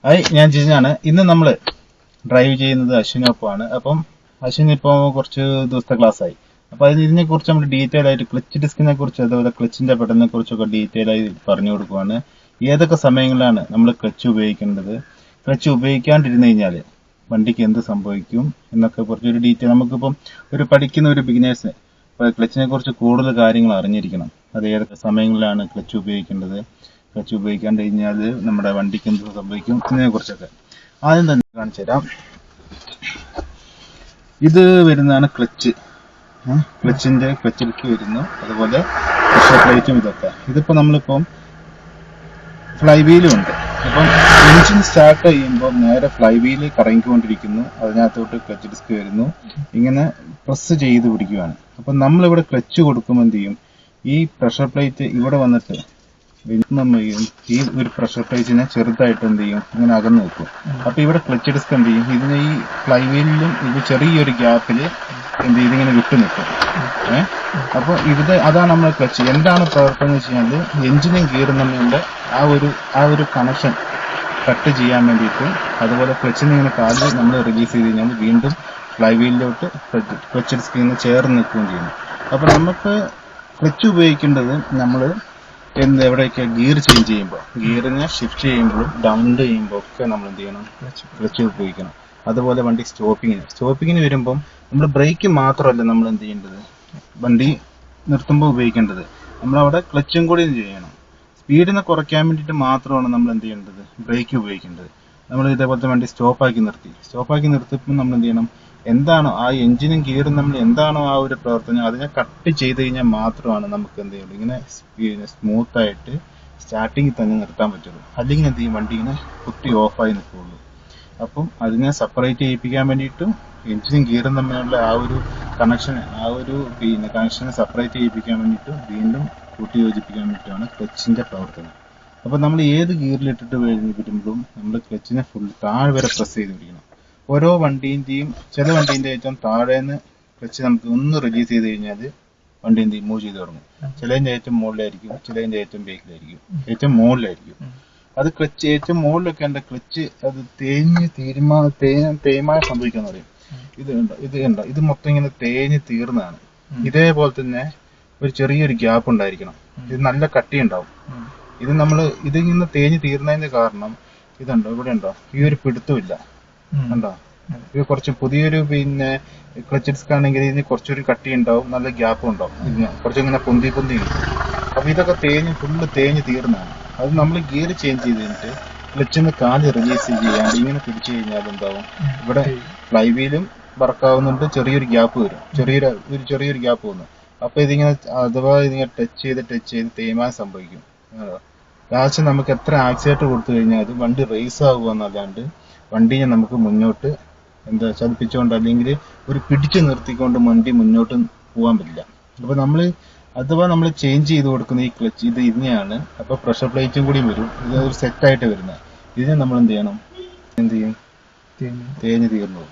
Hi, ഞാൻ ജിജാണ്. ഇന്ന് നമ്മൾ ഡ്രൈവ് ചെയ്യുന്നത് അശ്വിനൊപ്പമാണ്. അപ്പം അശ്വിൻ ഇപ്പോൾ കുറച്ച് ദിവസത്തെ ക്ലാസ്സായി. അപ്പോൾ ഇതിനെ കുറിച്ച് നമ്മൾ ഡീറ്റെയിൽ ആയിട്ട് ക്ലച്ച് ഡിസ്കിനെ കുറിച്ച് അതുപോലെ ക്ലച്ചിന്റെ പെടലിനെ കുറിച്ചൊക്കെ ഡീറ്റെയിൽ ആയി പറഞ്ഞു കൊടുക്കുവാണ്. ഏതൊക്കെ സമയങ്ങളിലാണ് നമ്മൾ ക്ലച്ച് ഉപയോഗിക്കേണ്ടത്, ക്ലച്ച് ഉപയോഗിക്കാണ്ടിരുന്നു കഴിഞ്ഞാൽ വണ്ടിക്ക് എന്ത് സംഭവിക്കും എന്നൊക്കെ കുറച്ചൊരു ഡീറ്റെയിൽ. നമുക്കിപ്പം പഠിക്കുന്ന ഒരു ബിഗിനേഴ്സിന് ക്ലച്ചിനെ കുറിച്ച് കൂടുതൽ കാര്യങ്ങൾ അറിഞ്ഞിരിക്കണം. അത് ഏതൊക്കെ സമയങ്ങളിലാണ് ക്ലച്ച് ഉപയോഗിക്കേണ്ടത്, ക്ലച്ച് ഉപയോഗിക്കാണ്ട് കഴിഞ്ഞാൽ നമ്മുടെ വണ്ടിക്ക് എന്ത് സംഭവിക്കും ഇതിനെ കുറിച്ചൊക്കെ ആദ്യം തന്നെ കാണിച്ചു തരാം. ഇത് വരുന്നതാണ് ക്ലച്ച്. ക്ലച്ചിലേക്ക് വരുന്നു. അതുപോലെ പ്രഷർ പ്ലേറ്റും ഇതൊക്കെ. ഇതിപ്പോ നമ്മളിപ്പം ഫ്ലൈ വീലും ഉണ്ട്. അപ്പം എഞ്ചിൻ സ്റ്റാർട്ട് ചെയ്യുമ്പോൾ നേരെ ഫ്ലൈ വീല് കറങ്ങിക്കൊണ്ടിരിക്കുന്നു. അതിനകത്തോട്ട് ക്ലച്ച് ഡിസ്ക് വരുന്നു. ഇങ്ങനെ പ്രസ് ചെയ്ത് പിടിക്കുകയാണ്. അപ്പം നമ്മളിവിടെ ക്ലച്ച് കൊടുക്കുമ്പോൾ എന്ത് ചെയ്യും, ഈ പ്രഷർ പ്ലേറ്റ് ഇവിടെ വന്നിട്ട് ഈ ഒരു പ്രഷർ പ്ലേറ്റിനെ ചെറുതായിട്ട് എന്ത് ചെയ്യും, ഇങ്ങനെ അകന്നു വെക്കും. അപ്പൊ ഇവിടെ ക്ലച്ച് ഡിസ്ക് എന്ത് ചെയ്യും, ഇതിന് ഈ ഫ്ലൈ വീലിലും ഇത് ചെറിയൊരു ഗ്യാപ്പിൽ എന്ത് ചെയ്ത് ഇങ്ങനെ വിട്ടു നിൽക്കും. അപ്പൊ അതാണ് നമ്മൾ ക്ലച്ച്. എന്താണ് പ്രവർത്തനം എന്ന് വെച്ച് കഴിഞ്ഞാൽ എഞ്ചിനും ഗിയറും തമ്മിലുള്ള ആ ഒരു കണക്ഷൻ കട്ട് ചെയ്യാൻ വേണ്ടിയിട്ട്, അതുപോലെ ക്ലച്ചിന് ഇങ്ങനെ കാല് നമ്മൾ റിലീസ് ചെയ്ത് കഴിഞ്ഞാൽ വീണ്ടും ഫ്ലൈ വീലിലോട്ട് ക്ലച്ച് ഡിസ്കിൽ നിന്ന് ചേർന്ന് നിൽക്കുകയും ചെയ്യുന്നു. അപ്പൊ നമുക്ക് ക്ലച്ച് ഉപയോഗിക്കേണ്ടത് നമ്മൾ എവിടെയൊക്കെ ഗിയർ ചേഞ്ച് ചെയ്യുമ്പോൾ, ഗിയറിനെ ഷിഫ്റ്റ് ചെയ്യുമ്പോഴും ഡൗൺ ചെയ്യുമ്പോൾ ഒക്കെ നമ്മൾ എന്ത് ചെയ്യണം, ക്ലച്ച് ഉപയോഗിക്കണം. അതുപോലെ വണ്ടി സ്റ്റോപ്പിങ്ങിന് വരുമ്പം നമ്മൾ ബ്രേക്ക് മാത്രമല്ല നമ്മൾ എന്ത് ചെയ്യേണ്ടത്, വണ്ടി നിർത്തുമ്പോൾ ഉപയോഗിക്കേണ്ടത്, നമ്മളവിടെ ക്ലച്ചും കൂടി ചെയ്യണം. സ്പീഡിനെ കുറയ്ക്കാൻ വേണ്ടിയിട്ട് മാത്രമാണ് നമ്മൾ എന്ത് ചെയ്യേണ്ടത്, ബ്രേക്ക് ഉപയോഗിക്കേണ്ടത്. നമ്മൾ ഇതേപോലത്തെ വണ്ടി സ്റ്റോപ്പാക്കി നിർത്തിയപ്പോൾ നമ്മൾ എന്ത് ചെയ്യണം, എന്താണോ ആ എഞ്ചിനും ഗിയറും നമ്മൾ എന്താണോ ആ ഒരു പ്രവർത്തനം അതിനെ കട്ട് ചെയ്ത് കഴിഞ്ഞാൽ മാത്രമാണ് നമുക്ക് എന്ത് ചെയ്യുള്ളൂ, ഇങ്ങനെ സ്മൂത്ത് ആയിട്ട് സ്റ്റാർട്ടിങ്ങിൽ തന്നെ നിർത്താൻ പറ്റുള്ളൂ. അല്ലെങ്കിൽ എന്ത് ചെയ്യും, വണ്ടി ഇങ്ങനെ കുത്തി ഓഫായി നിൽക്കുള്ളൂ. അപ്പം അതിനെ സെപ്പറേറ്റ് ചെയ്യിപ്പിക്കാൻ വേണ്ടിയിട്ടും എഞ്ചിനും ഗിയറും തമ്മിലുള്ള ആ ഒരു കണക്ഷനെ സെപ്പറേറ്റ് ചെയ്യിപ്പിക്കാൻ വേണ്ടിയിട്ടും വീണ്ടും കൂട്ടി യോജിപ്പിക്കാൻ വേണ്ടിയിട്ടാണ് ക്ലച്ചിന്റെ പ്രവർത്തനം. അപ്പം നമ്മൾ ഏത് ഗിയറിലിട്ടിട്ട് വരുമ്പോഴും നമ്മൾ ക്ലച്ചിനെ ഫുൾ താഴെ വരെ പ്രസ് ചെയ്ത് പിടിക്കണം. ഓരോ വണ്ടീന്റെയും ചില വണ്ടീന്റെ ഏറ്റവും താഴേന്ന് ക്ലച്ച് നമുക്ക് ഒന്ന് റിലീസ് ചെയ്ത് കഴിഞ്ഞാൽ വണ്ടി എന്ത് ചെയ്യും, മൂവ് ചെയ്ത് തുടങ്ങും. ചിലതിന്റെ ഏറ്റവും മുകളിലായിരിക്കും, ചിലതിന്റെ ഏറ്റവും ബേക്കിലായിരിക്കും, ഏറ്റവും മുകളിലായിരിക്കും. അത് ക്ലച്ച് ഏറ്റവും മുകളിലൊക്കെ എൻ്റെ ക്ലച്ച് അത് തേയ്മായ സംഭവിക്കാന്ന് പറയും. ഇത് മൊത്തം ഇങ്ങനെ തേഞ്ഞ് തീർന്നതാണ്. ഇതേപോലെ തന്നെ ഒരു ചെറിയൊരു ഗ്യാപ്പ് ഉണ്ടായിരിക്കണം. ഇത് നല്ല കട്ടി ഉണ്ടാവും. ഇതിങ്ങനെ തേഞ്ഞ് തീർന്നതിന്റെ കാരണം ഇതുണ്ടോ, ഇവിടെ ഉണ്ടോ, ഈ ഒരു പിടുത്തമില്ല ഉണ്ടോ. ഇത് കുറച്ച് പുതിയൊരു ക്ലച്ച് ഡിസ്ക് ആണെങ്കിൽ ഇതിന് കുറച്ചൊരു കട്ടി ഉണ്ടാവും, നല്ല ഗ്യാപ്പും ഉണ്ടാവും. ഇതിന് കുറച്ചിങ്ങനെ പൊന്തി അപ്പൊ ഇതൊക്കെ ഫുള്ള് തേഞ്ഞ് തീർന്നതാണ്. അത് നമ്മൾ ഗിയർ ചേഞ്ച് ചെയ്ത് കഴിഞ്ഞിട്ട് ക്ലച്ചിന്ന് കാല് റിലീസ് ചെയ്യാണ്ട് ഇങ്ങനെ പിടിച്ചു കഴിഞ്ഞാൽ എന്താവും, ഇവിടെ ഫ്ലൈ വീലും വർക്കാവുന്നുണ്ട്, ചെറിയൊരു ഗ്യാപ്പ് വരും, ചെറിയൊരു ഗ്യാപ്പ് വന്നു. അപ്പൊ ഇതിങ്ങനെ അഥവാ ഇതിങ്ങനെ ടച്ച് ചെയ്ത് തേയ്മാനം സംഭവിക്കും. ലാസ്റ്റ് നമുക്ക് എത്ര ആക്സിലേറ്റർ കൊടുത്തു കഴിഞ്ഞാൽ അത് വണ്ടി റേസ് ആവുക എന്നല്ലാണ്ട് വണ്ടിയെ നമുക്ക് മുന്നോട്ട് ചലിപ്പിച്ചുകൊണ്ട് അല്ലെങ്കിൽ ഒരു പിടിച്ചു നിർത്തിക്കൊണ്ട് വണ്ടി മുന്നോട്ട് പോകാൻ പറ്റില്ല. അപ്പൊ അഥവാ നമ്മൾ ചേഞ്ച് ചെയ്ത് കൊടുക്കുന്ന ഈ ക്ലച്ച് ഇതിനെയാണ്. അപ്പൊ പ്രഷർ പ്ലേറ്റും കൂടി വരും, ഇത് ഒരു സെറ്റായിട്ട് വരുന്നത്. ഇതിനെ നമ്മൾ എന്ത് ചെയ്യും, തേഞ്ഞ് തീർന്നു.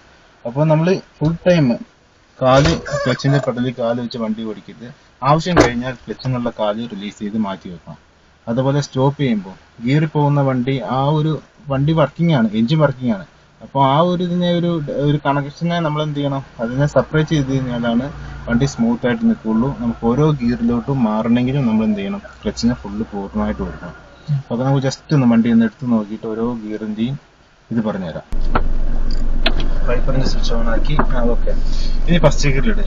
അപ്പൊ നമ്മൾ ഫുൾ ടൈം ക്ലച്ചിന്റെ പെടലിൽ കാല് വെച്ച് വണ്ടി ഓടിക്കരുത്. ആവശ്യം കഴിഞ്ഞാൽ ക്ലച്ചിനുള്ള കാല് റിലീസ് ചെയ്ത് മാറ്റി വെക്കണം. അതുപോലെ സ്റ്റോപ്പ് ചെയ്യുമ്പോൾ ഗിയറിൽ പോകുന്ന വണ്ടി വർക്കിംഗ് ആണ്, എഞ്ചിൻ വർക്കിംഗ് ആണ്. അപ്പോൾ ആ ഇതിനെ ഒരു കണക്ഷനെ നമ്മൾ എന്ത് ചെയ്യണം, അതിനെ സെപ്പറേറ്റ് ചെയ്ത് കഴിഞ്ഞാലാണ് വണ്ടി സ്മൂത്ത് ആയിട്ട് നിൽക്കുള്ളൂ. നമുക്ക് ഓരോ ഗിയറിലോട്ടും മാറണമെങ്കിലും നമ്മൾ എന്ത് ചെയ്യണം, ക്ലച്ചിനെ ഫുള്ള് പൂർണ്ണമായിട്ട് കൊടുക്കണം. അപ്പൊ നമുക്ക് ജസ്റ്റ് ഒന്ന് വണ്ടി ഒന്ന് എടുത്ത് നോക്കിയിട്ട് ഓരോ ഗിയറിന്റെയും ഇത് പറഞ്ഞുതരാം. വൈപ്പറിന്റെ സ്വിച്ച് ഓൺ ആക്കി. ഓക്കെ, ഇനി ഫസ്റ്റ് ഗിയറിലിട്.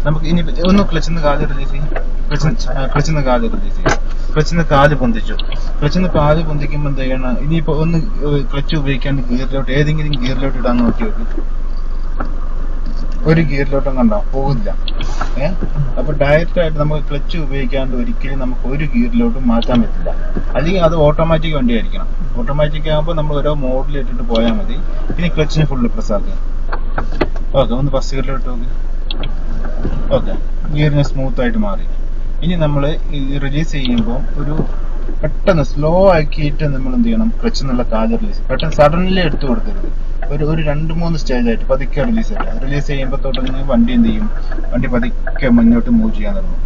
നമുക്ക് ഇനി ഒന്ന് ക്ലച്ചിന്ന് കാല് റിലീസ് ചെയ്യും. ക്ലച്ചിന്ന് കാല് പൊന്തിച്ചു. ക്ലച്ചിന്ന് കാല് പൊന്തിക്കുമ്പോൾ എന്ത് ചെയ്യണം, ഇനിയിപ്പോ ഒന്ന് ക്ലച്ച് ഉപയോഗിക്കാണ്ട് ഏതെങ്കിലും ഗിയറിലോട്ട് ഇടാൻ നോക്കി നോക്ക്. ഒരു ഗിയറിലോട്ടും കണ്ടോ പോകില്ല. അപ്പൊ ഡയറക്റ്റ് ആയിട്ട് നമുക്ക് ക്ലച്ച് ഉപയോഗിക്കാണ്ട് ഒരിക്കലും നമുക്ക് ഒരു ഗിയറിലോട്ടും മാറ്റാൻ പറ്റില്ല. അല്ലെങ്കിൽ അത് ഓട്ടോമാറ്റിക് വണ്ടി ആയിരിക്കണം. ഓട്ടോമാറ്റിക് ആകുമ്പോൾ നമ്മൾ ഓരോ മോഡിൽ ഇട്ടിട്ട് പോയാൽ മതി. ഇനി ക്ലച്ചിന് ഫുള്ള് പ്രസ് ആക്കുക. ഓക്കെ, ഒന്ന് ഫസ്റ്റ് ഗിയറിലോട്ട് നോക്ക്. ഓക്കെ, ഗിയറിന് സ്മൂത്ത് ആയിട്ട് മാറി. ഇനി നമ്മൾ റിലീസ് ചെയ്യുമ്പോൾ പെട്ടെന്ന് സ്ലോ ആക്കിയിട്ട് നമ്മൾ എന്ത് ചെയ്യണം, ക്ലച്ച് എന്നുള്ള കാല് പെട്ടെന്ന് സഡൻലി എടുത്തു കൊടുക്കരുത്. ഒരു 2-3 സ്റ്റേജ് ആയിട്ട് പതുക്കെ റിലീസ് ചെയ്യുമ്പോൾ തുടങ്ങി വണ്ടി എന്ത് ചെയ്യും, വണ്ടി പതുക്കെ മുന്നോട്ട് മൂവ് ചെയ്യാൻ തുടങ്ങും.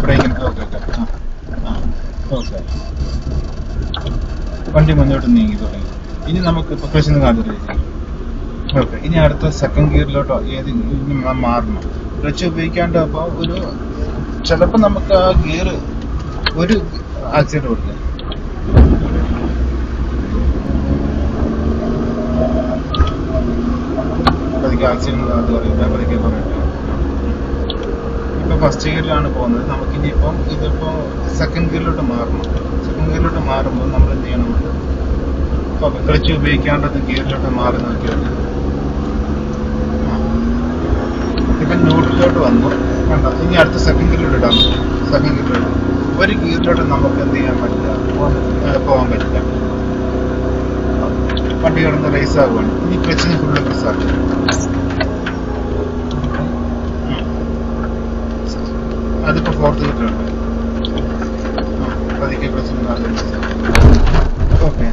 ബ്രേക്കിന് ഓക്കെ വണ്ടി മുന്നോട്ട് നീങ്ങി തുടങ്ങി. ഇനി നമുക്ക് ഇപ്പോൾ ക്ലച്ച് കാണില്ലേ. ഓക്കെ, ഇനി അടുത്ത സെക്കൻഡ് ഗിയറിലോട്ടോ മാറണം. ക്ലച്ച് ഉപയോഗിക്കാണ്ട് അപ്പോൾ ചിലപ്പോൾ നമുക്ക് ആ ഗിയർ ഒരു ആക്സിഡന്റ് കൊടുക്കുക. പതുക്കെ ആക്സിഡന്റ് അത് പറയില്ല, പതുക്കെ പറയട്ടെ. ഇപ്പൊ ഫസ്റ്റ് ഗിയറിലാണ് പോകുന്നത്. നമുക്കിനിയിപ്പം ഇതിപ്പോൾ സെക്കൻഡ് ഗിയറിലോട്ട് മാറണം. സെക്കൻഡ് ഗിയറിലോട്ട് മാറുമ്പോൾ നമ്മൾ എന്ത് ചെയ്യണം? ഓക്കെ, ക്ലച്ച് ഉപയോഗിക്കാണ്ടത് ഗിയറിലോട്ട് മാറി നോക്കിയാൽ ഇപ്പം ന്യൂട്രലിലോട്ട് വന്നു. വേണ്ട, ഇനി അടുത്ത സെക്കൻഡ് ഗിയറിലോട്ട് ഇടാൻ പറ്റും. സെക്കൻഡ് ഗിയറിലോട്ട് ഒരു ഗിയറിലോട്ട് നമുക്ക് എന്ത് ചെയ്യാൻ പറ്റില്ല, പോകാൻ പറ്റില്ല. വണ്ടി കിടന്ന് റേസ് ആകുവാണ്. ഇനി ക്ലച്ചിന് ഫുള്ള് പ്രസ് ആക്കും. അതിപ്പോൾ ഫോർത്ത് ഗിയറിലുണ്ട്. പതുക്കെ ക്ലച്ചിന് ഓക്കെ,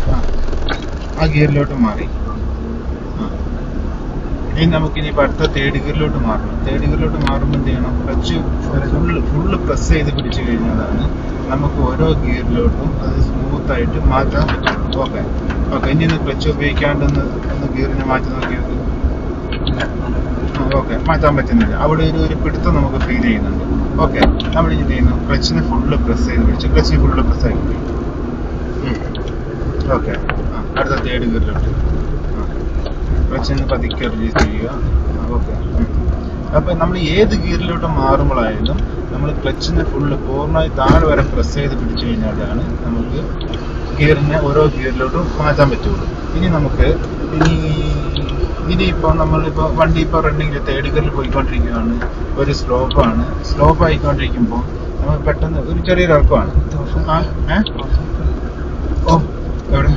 ആ ഗിയറിലോട്ട് മാറി. ഇനി നമുക്കിനിയിപ്പോൾ അടുത്ത തേർഡ് ഗിയറിലോട്ട് മാറണം. തേർഡ് ഗിയറിലോട്ട് മാറുമ്പോൾ എന്ത് ചെയ്യണം? ക്ലച്ച് ഫുള്ള് പ്രസ് ചെയ്ത് പിടിച്ചു കഴിഞ്ഞാലാണ് നമുക്ക് ഓരോ ഗിയറിലോട്ടും അത് സ്മൂത്തായിട്ട് മാറ്റാൻ പറ്റും. ഓക്കെ ഓക്കെ, ഇനി ഒന്ന് ക്ലച്ച് ഉപയോഗിക്കാണ്ടെന്ന് ഒന്ന് ഗിയറിനെ മാറ്റി നോക്കിയത്. ഓക്കെ, മാറ്റാൻ പറ്റുന്നില്ല. അവിടെ ഒരു പിടുത്തം നമുക്ക് ഫീൽ ചെയ്യുന്നുണ്ട്. ഓക്കെ, നമ്മൾ ഇനി ചെയ്യുന്നു, ക്ലച്ചിനെ ഫുള്ള് പ്രസ് ചെയ്ത് പിടിച്ചു. ക്ലച്ചിന് ഫുള്ള് പ്രസ് ആയി പോയി. ഓക്കെ, അടുത്ത തേർഡ് ഗിയറിലോട്ട് ക്ലച്ചിന് പതുക്കെ റിലീസ് ചെയ്യുക. ഓക്കെ, അപ്പം നമ്മൾ ഏത് ഗിയറിലോട്ട് മാറുമ്പോഴായാലും നമ്മൾ ക്ലച്ചിനെ ഫുള്ള് പൂർണ്ണമായി താഴെ വരെ പ്രസ് ചെയ്ത് പിടിച്ചു കഴിഞ്ഞാലാണ് നമുക്ക് ഗിയറിനെ ഓരോ ഗിയറിലോട്ടും മാറ്റാൻ പറ്റുള്ളൂ. ഇനി നമുക്ക് ഇനിയിപ്പോൾ നമ്മളിപ്പോൾ വണ്ടി ഇപ്പോൾ റണ്ണിങ്ങിൽ തേർഡ് ഗിയറിൽ പോയിക്കൊണ്ടിരിക്കുകയാണ്. ഒരു സ്ലോപ്പ് ആയിക്കൊണ്ടിരിക്കുമ്പോൾ നമ്മൾ പെട്ടെന്ന് ഒരു ചെറിയൊരു ഇറക്കമാണ്. ഓ, എവിടെ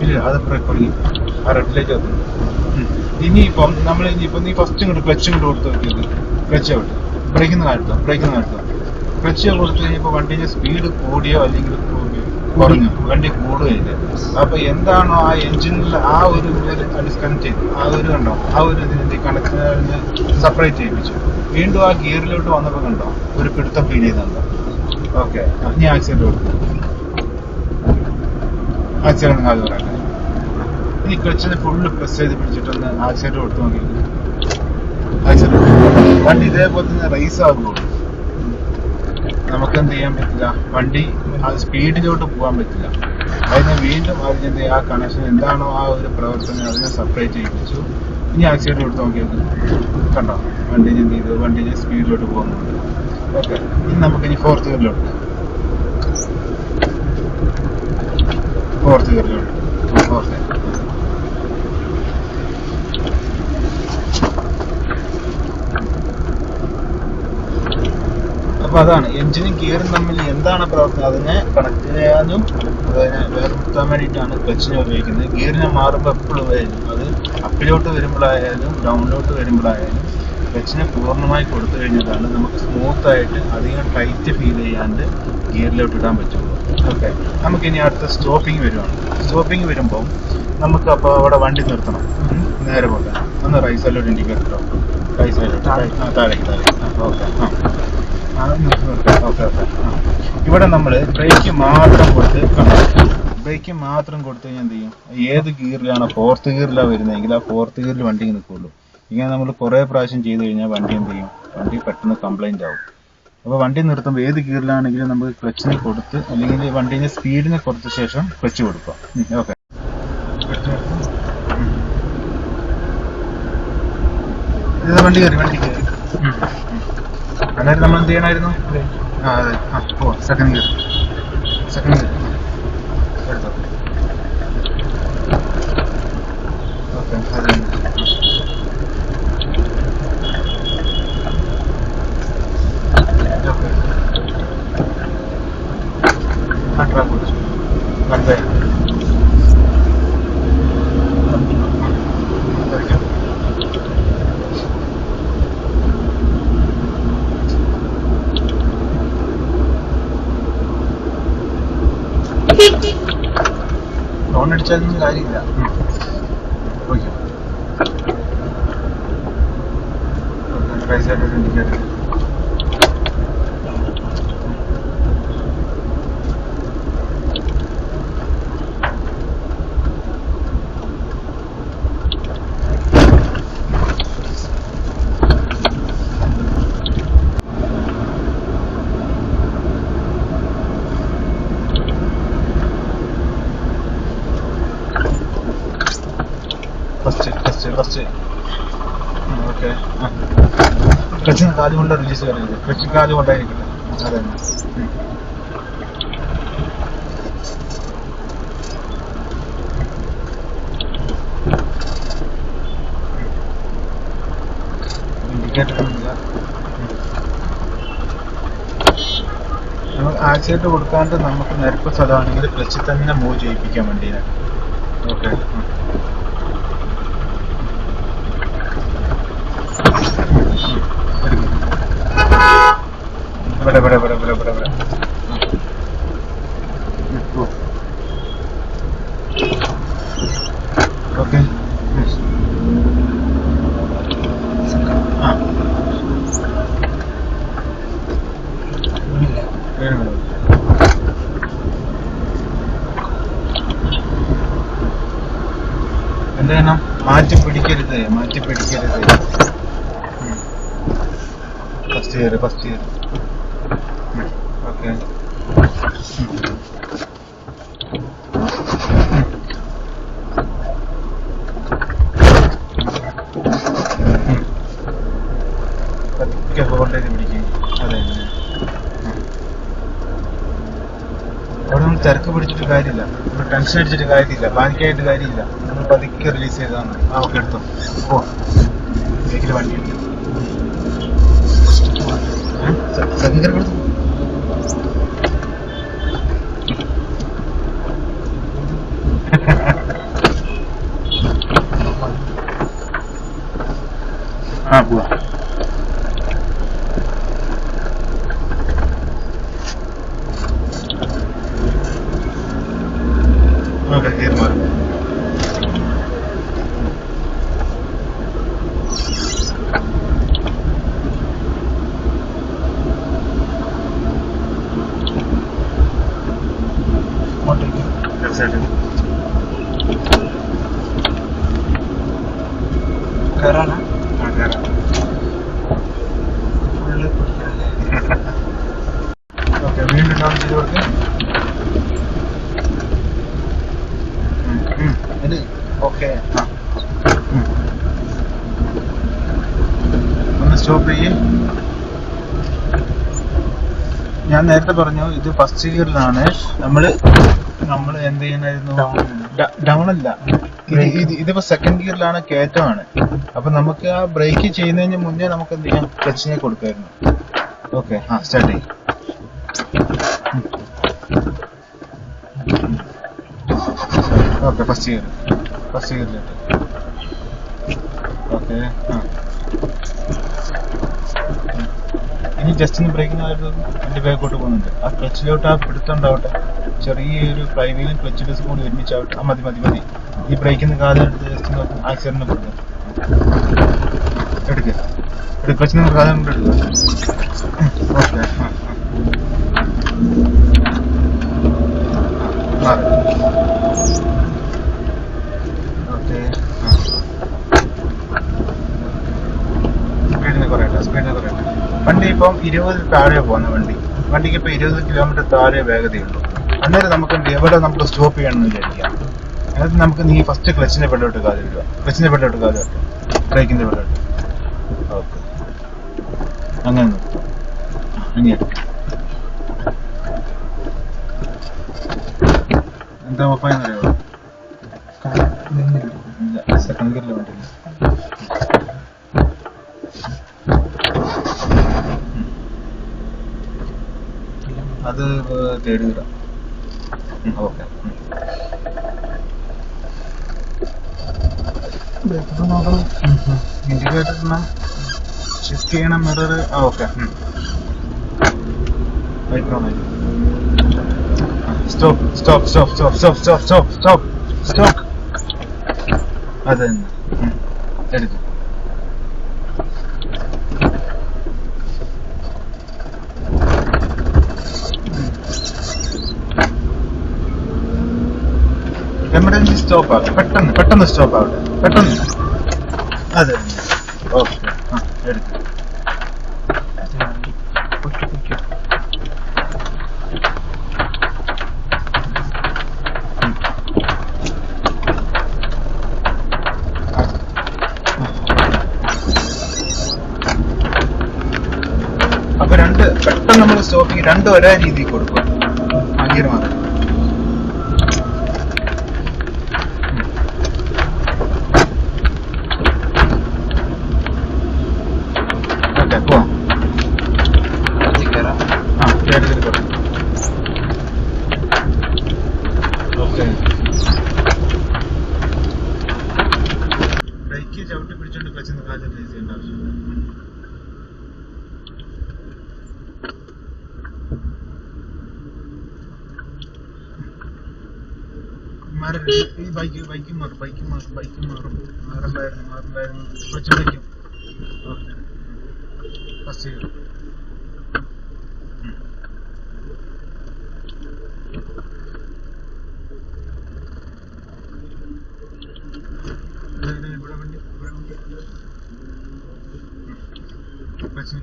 ഇല്ല, അത് റെക്കോർഡിങ് ആ റെഡ് ലൈറ്റ് വന്നു. ഇനിയിപ്പം നീ ഫസ്റ്റ് ഇങ്ങോട്ട് ക്ലച്ച് ഇങ്ങോട്ട് കൊടുത്ത് നോക്കിയത്. ക്ലച്ച് ഔട്ട്, ബ്രേക്കിന്ന് കാഴ്ത്താം. ക്ലച്ച് കൊടുത്തു കഴിഞ്ഞപ്പോൾ വണ്ടീൻ്റെ സ്പീഡ് കൂടിയോ അല്ലെങ്കിൽ കുറഞ്ഞു, വണ്ടി കൂടുകയില്ല. അപ്പൊ എന്താണോ ആ എഞ്ചിനിൽ ആ ഒരു ഡിസ്കണക്ട് ചെയ്തു, കണ്ടോ, ആ ഒരു ഇതിനെ കണക്റ്റിന് സെപ്പറേറ്റ് ചെയ്യിപ്പിച്ചു. വീണ്ടും ആ ഗിയറിലോട്ട് വന്നപ്പോൾ കണ്ടോ ഒരു പിടുത്തം ഫീൽ ചെയ്യുന്നുണ്ടോ? ഓക്കെ, ഇനി ആക്സിഡന്റ് കൊടുത്തു. ആക്സിഡന്റ് കാര്യം പറയട്ടെ. ഇനി ക്ലച്ചിനെ ഫുള്ള് പ്രസ് ചെയ്ത് പിടിച്ചിട്ടൊന്ന് ആക്സിഡന്റ് കൊടുത്തു നോക്കി. വണ്ടി ഇതേപോലെ തന്നെ റേസ് ആകുമ്പോൾ നമുക്ക് എന്ത് ചെയ്യാൻ പറ്റില്ല, വണ്ടി ആ സ്പീഡിലോട്ട് പോകാൻ പറ്റില്ല. അതിനെ വീണ്ടും അതിൻ്റെ ആ കണക്ഷൻ എന്താണോ ആ ഒരു പ്രവർത്തനം അതിനെ സെപ്പറേറ്റ് ചെയ്യിപ്പിച്ചു. ഇനി ആക്സിഡന്റ് കൊടുത്ത് നോക്കിയത് കണ്ടോ, വണ്ടി എന്ത് ചെയ്തു, വണ്ടി സ്പീഡിലോട്ട് പോകുന്നുണ്ട്. ഓക്കെ, ഇനി നമുക്കിനി ഫോർത്ത് ഗിയറിലോട്ട് ഓക്കെ. അപ്പൊ അതാണ് എഞ്ചിനും ഗിയറും തമ്മിൽ എന്താണ് പ്രവർത്തനം, അതിനെ കണക്ട് ചെയ്യാനും അതിനെ വേർപെടുത്താൻ വേണ്ടിയിട്ടാണ് ക്ലച്ചിനെ ഉപയോഗിക്കുന്നത്. ഗിയറിനെ മാറുമ്പോൾ എപ്പോഴും അത് അപ്പിലോട്ട് വരുമ്പോഴായാലും ഡൗണിലോട്ട് വരുമ്പോഴായാലും ക്ലച്ചിനെ പൂർണ്ണമായി കൊടുത്തു കഴിഞ്ഞാലാണ് നമുക്ക് സ്മൂത്തായിട്ട് അധികം ടൈറ്റ് ഫീൽ ചെയ്യാണ്ട് ഗിയറിലോട്ട് ഇടാൻ പറ്റുള്ളൂ. ഓക്കെ, നമുക്കിനി അടുത്ത സ്റ്റോപ്പിംഗ് വരുമ്പോൾ നമുക്ക് അപ്പോൾ അവിടെ വണ്ടി നിർത്തണം. നേരെ പോലെ ഒന്ന് റൈറ്റ് സൈഡിലോട്ട് ഇൻഡിക്കേറ്റർ റൈറ്റ് സൈഡിലോട്ട് താഴേക്ക്. Okay, okay. ഇവിടെ നമ്മൾ ബ്രേക്ക് മാത്രം കൊടുത്ത് കഴിഞ്ഞാൽ എന്ത് ചെയ്യും, ഏത് ഗിയറിലാണോ ഫോർത്ത് ഗിയറിലാണ് വരുന്നതെങ്കിൽ ആ ഫോർത്ത് ഗിയറിൽ വണ്ടി നിൽക്കുള്ളൂ. ഇങ്ങനെ നമ്മൾ കുറേ പ്രാവശ്യം ചെയ്ത് കഴിഞ്ഞാൽ വണ്ടി എന്ത് ചെയ്യും, വണ്ടി പെട്ടെന്ന് കംപ്ലൈന്റ് ആവും. അപ്പോൾ വണ്ടി നിർത്തുമ്പോൾ ഏത് ഗിയറിലാണെങ്കിലും നമുക്ക് ക്ലച്ചിനെ കൊടുത്ത് അല്ലെങ്കിൽ വണ്ടീൻ്റെ സ്പീഡിനെ കൊടുത്ത ശേഷം ക്ലച്ച് കൊടുക്കുക. ഓക്കെ, ഇത് വണ്ടി കയറി അന്നേരം നമ്മൾ എന്ത് ചെയ്യണമായിരുന്നു? അതെ, സെക്കൻഡ് ഗിയർ എടുത്തോ. ഓക്കെ, ട്രാക്ക് കൊടുത്തു. ലോൺ അടിച്ചാലൊന്നും കാര്യമില്ല. Okay, right side indicator. First okay. ക്ലച്ചിന് കാല് കൊണ്ട് റിലീസ് കയറിയത്, ക്ലച്ച് കാല് കൊണ്ടായിരിക്കട്ടെ. അതെ, ഇൻഡിക്കേറ്റർ നമുക്ക് ആക്സിഡന്റ് കൊടുക്കാണ്ട് നമുക്ക് നിരപ്പ് സ്ഥലമാണെങ്കിൽ ക്ലച്ചിൽ തന്നെ മൂവ് ചെയ്യിപ്പിക്കാൻ വണ്ടീനെ. ഓക്കെ, ഇവിടെ ഓക്കെ. എന്താ ചെയ്യണം? മാറ്റി പിടിക്കരുത്. First year okay. പതുക്കെ ഹോൾഡ് പിടിക്കും. അതെ, അവിടെ നമ്മൾ തിരക്ക് പിടിച്ചിട്ട് കാര്യമില്ല, നമ്മൾ ടെൻഷൻ അടിച്ചിട്ട് കാര്യമില്ല, പാനിക്കായിട്ട് കാര്യമില്ല. നമ്മൾ പതുക്കെ റിലീസ് ചെയ്താൽ മതി. ഓക്കെ, എടുത്തോ. ഓ, ബേക്കിൽ വണ്ടി ഉണ്ട്. സെക്കൻഡ് ഗിയർ കൊടുത്തു. പോവാ. ഓക്കെ, ഗിയർ മാറും. ലെഫ്റ്റ് സൈഡിൽ കയറാനാ? കയറാം. ഓക്കെ, വീണ്ടും ഡൗൺ ചെയ്ത് കൊടുക്കുക. ഓക്കെ, ഒന്ന് സ്റ്റോപ്പ് ചെയ്യേ. ഞാൻ നേരത്തെ പറഞ്ഞു ഇത് ഫസ്റ്റ് ഗിയറിലാണ്. നമ്മൾ എന്ത് ചെയ്യണമായിരുന്നു? ഡൗൺ അല്ല, ഇതിപ്പോ സെക്കൻഡ് ഗിയറിലാണ്, കയറ്റമാണ്. അപ്പൊ നമുക്ക് ആ ബ്രേക്ക് ചെയ്യുന്നതിന് മുന്നേ നമുക്ക് എന്ത് ചെയ്യാം? ക്ലച്ചിനെ കൊടുക്കായിരുന്നു. ഓക്കെ, സ്റ്റാർട്ട് ചെയ്യും. ഓക്കെ, ഫസ്റ്റ് ഗിയറിലിട്ട്. ഓക്കെ, ഇനി ജസ്റ്റ് ഒന്ന് ബ്രേക്കിന് വണ്ടി ബാക്കോട്ട് പോകുന്നുണ്ട്. ആ ക്ലച്ചിലോട്ട് ആ പിടുത്തുണ്ടാവട്ടെ. ചെറിയൊരു ഫ്ലൈ വീലും ക്ലച്ച് ഡിസ്കും കൂടി ഒരുമിച്ചാവട്ടെ. മതി. ഈ ബ്രേക്കിന്ന് കാലെടുത്ത് ജസ്റ്റ് നോക്കും. ആക്സിഡന്റിന് കൊടുക്കുക. എടുക്കുക. ക്ലച്ചിന് കാലം കൊണ്ട് എടുക്കുക. Okay, okay. സ്പീഡിന് കുറയട്ടെ. വണ്ടി ഇപ്പം 20 താഴെ പോകുന്ന വണ്ടിക്ക് ഇപ്പൊ 20 കിലോമീറ്റർ താഴെ വേഗതയുള്ളൂ. അന്നേരം നമുക്ക് എവിടെ നമുക്ക് സ്റ്റോപ്പ് ചെയ്യണമെന്ന് വിചാരിക്കാം. അതിനകത്ത് നമുക്ക് നീ ഫസ്റ്റ് ക്ലച്ചിന്റെ പെടലോട്ട് കാല് വരിക. ബ്രേക്കിന്റെ പെടലോട്ട്. ഓക്കെ, അങ്ങനെ എന്താ ഉറപ്പായെന്ന് അറിയാമോ? സെക്കൻഡ് ഗിയറിൽ വണ്ടി അത് third gear. Okay, indicator shift ചെയ്യണം. മിറർ. Okay, stop. അത് തന്നെ എടുത്തു. എമർജൻസി സ്റ്റോപ്പ് ആകും. പെട്ടെന്ന് സ്റ്റോപ്പ് ആവട്ടെ. പെട്ടെന്ന്. അതെ, ഓക്കെ, എടുത്തു. രണ്ടും ഒരേ രീതിയിൽ കൊടുക്കുക. ഗിയർ മാറി. ഓക്കെ പോവാം. ബ്രേക്ക് ചവിട്ടി പിടിച്ചോണ്ട് ക്ലച്ചിന്ന് കാല് റിലീസ് ചെയ്യേണ്ട ആവശ്യമില്ല. ഈ ബൈക്ക് മാറുണ്ടായിരുന്നു ക്ലച്ച് പിടിക്കും. ഓക്കെ ഫസ്റ്റ് ചെയ്യും.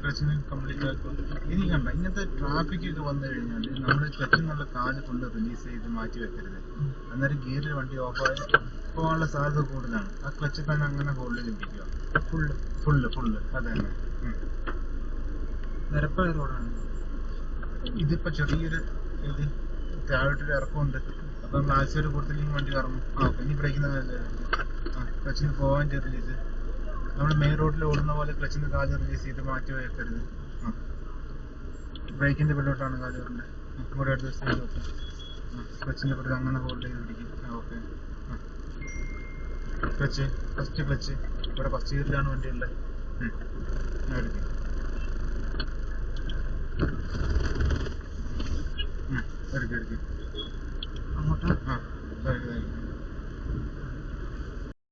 ക്ലച്ചിന് കംപ്ലീറ്റ് ആക്കുക. ഇനി കണ്ട ഇങ്ങനത്തെ ട്രാഫിക് ഒക്കെ വന്നു കഴിഞ്ഞാൽ നമ്മൾ ക്ലച്ചിനുള്ള കാല് ഫുള്ള് റിലീസ് ചെയ്ത് മാറ്റി വെക്കരുത്. അന്നേരം ഗിയറിൽ വണ്ടി ഓഫായി പോകാനുള്ള സാധ്യത കൂടുതലാണ്. ആ ക്ലച്ചിൽ തന്നെ അങ്ങനെ ഹോൾഡ് ചെയ്തിരിക്കുക. ഫുള്ള് അതെ തന്നെ. നിരപ്പുള്ള റോഡാണ് ഇതിപ്പോ ചെറിയൊരു ഇത് താഴോട്ടൊരു ഇറക്കമുണ്ട്. അപ്പൊ നമ്മൾ ആക്സിഡന്റ് കൊടുത്തില്ലെങ്കിൽ വണ്ടി കറങ്ങും. ഓക്കെ ഇനി ബ്രേക്കിന് ക്ലച്ചിന് പോകാൻ റിലീസ്. നമ്മൾ മെയിൻ റോഡിൽ ഓടുന്ന പോലെ ക്ലച്ചിന് കാല് റിലീസ് ചെയ്ത് മാറ്റി വെക്കരുത്. ബ്രേക്കിന്റെ പിള്ളോട്ടാണ് കാല് വരേണ്ടത്. ഇവിടെ അടുത്ത സൈഡ് ഓക്കെ. ക്ലച്ചിന്റെ പിള്ളി അങ്ങനെ ഹോൾഡ് ചെയ്ത് പിടിക്കും. ഓക്കെ ക്ലച്ച് ക്ലച്ച് ഇവിടെ ഫസ്റ്റ് ഗിയറിലാണ് വണ്ടി ഉള്ളത്. എടുക്കും അങ്ങോട്ട്